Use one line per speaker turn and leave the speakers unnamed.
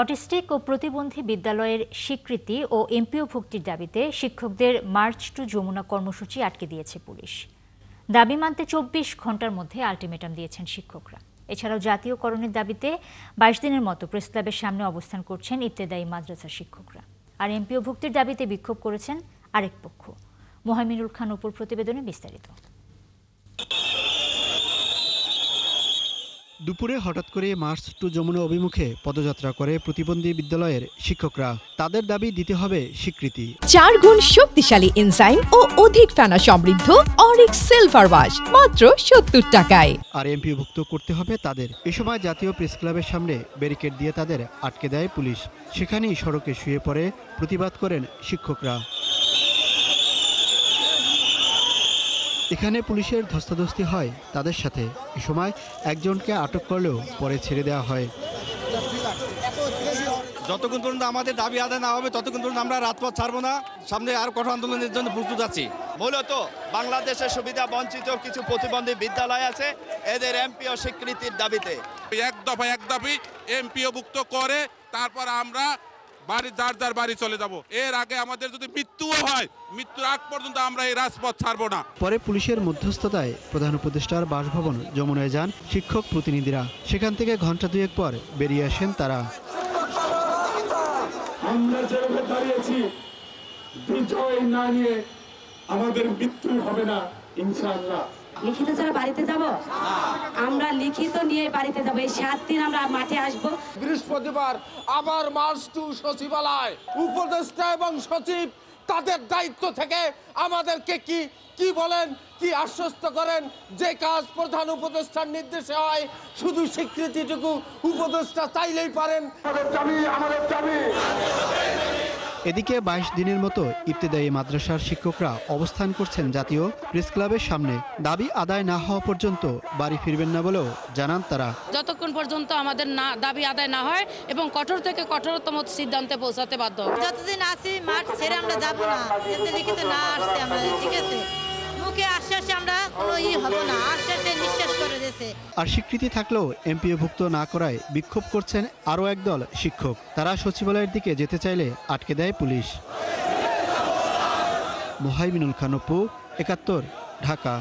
Autistic ও প্রতিবন্ধী বিদ্যালয়ের স্বীকৃতি ও এমপিও ভুক্তির দাবিতে শিক্ষকদের মার্চ টু যমুনা কর্মসূচি আটকে দিয়েছে পুলিশ। দাবি মানতে ২৪ ঘন্টার মধ্যে আলটিমেটাম দিয়েছেন শিক্ষকরা। এছাড়াও জাতীয়করণের দাবিতে ২২ দিনের মতো প্রেসক্লাবের সামনে অবস্থান করছেন ইবতেদায়ী মাদ্রাসার শিক্ষকরা। আর এমপিও ভুক্তির দাবিতে বিক্ষোভ করেছেন আরেক পক্ষ। মোহাইমিনুল খান অপুর প্রতিবেদনে বিস্তারিত।
দুপুরে হঠাৎ করে মার্চ টু যমুনা অভিমুখে পদযাত্রা করে প্রতিবন্ধী বিদ্যালয়ের শিক্ষকরা। তাদের দাবি দিতে হবে স্বীকৃতি।
৪ গুণ শক্তিশালী এনজাইম ও অধিক ফেনা সমৃদ্ধ অরিক্স সিলভার ওয়াশ মাত্র ৭০ টাকায়।
আর এমপিওভুক্ত করতে হবে তাদের। এ সময় জাতীয় প্রেস ক্লাবের সামনে ব্যারিকেড দিয়ে তাদের আটকে দেয় পুলিশ। সেখানেই সড়কে শুয়ে পড়ে প্রতিবাদ করেন শিক্ষকরা। এখানে পুলিশের ধস্তাধস্তি হয় তাদের সাথে। এ সময় একজনকে আটক করলেও পরে ছেড়ে দেওয়া হয়।
যতক্ষণ পর্যন্ত আমাদের দাবি আদায় না হবে ততক্ষণ পর্যন্ত আমরা রাজপথ ছাড়বো না। সামনে আরো কঠোর আন্দোলনের জন্য প্রস্তুত আছি।
মূলত বাংলাদেশের সুবিধা বঞ্চিত কিছু প্রতিবন্ধী বিদ্যালয় আছে, এদের এমপিও স্বীকৃতির দাবিতে
এক দফা এমপিওভুক্ত করে তারপর আমরা যার যার বাড়ি চলে যাব। এর আগে আমাদের যদি মৃত্যুও হয়, মৃত্যুর আগ পর্যন্ত আমরা এই রাজপথ ছাড়বো না।
পরে পুলিশের মধ্যস্থতায় প্রধান উপদেষ্টার বাসভবন যমুনায় যান শিক্ষক প্রতিনিধিরা। সেখান থেকে ঘণ্টা দুয়েক পর বেরিয়ে আসেন তারা।
আমরা যেভাবে দাঁড়িয়েছি, বিজয় না নিয়ে আমাদের মৃত্যু হবে না ইনশাআল্লাহ।
লিখিত ছাড়া বাড়িতে যাব? আমরা লিখিত নিয়ে বাড়িতে যাব। এই ৭ দিন আমরা মাঠে আসব।
বৃহস্পতিবার আবার মার্চ টু সচিবালয়। উপদেষ্টা এবং সচিব তাদের দায়িত্ব থেকে আমাদেরকে কি বলেন, কি আশ্বস্ত করেন? যে কাজ প্রধান উপদেষ্টার নির্দেশে হয়, শুধু স্বীকৃতিটুকু উপদেষ্টা চাইলেই পারেন। আমাদের দাবি।
এদিকে ২২ দিনের মতো ইবতেদায়ী মাদ্রাসার শিক্ষকরা অবস্থান করছেন জাতীয় প্রেস ক্লাবের সামনে। দাবি আদায় না হওয়া পর্যন্ত বাড়ি ফিরবেন না বলেও জানান তারা।
যতক্ষণ পর্যন্ত আমাদের দাবি আদায় না হয় এবং কঠোর থেকে কঠোরতম সিদ্ধান্তে পৌঁছাতে বাধ্য।
যতদিন আসি মাঠ ছেড়ে আমরা যাব না। এতে লিখিত না আসছে আমরা, ঠিক আছে, মুখে আশ্বাসে আমরা কোনো হব না, আশ্বাসে নিঃশ্বাস করে দিয়েছে।
আর স্বীকৃতি থাকলেও এমপিওভুক্ত না করায় বিক্ষোভ করছেন আরও একদল শিক্ষক। তারা সচিবালয়ের দিকে যেতে চাইলে আটকে দেয় পুলিশ। মোহাইমিনুল খান অপু, ৭১, ঢাকা।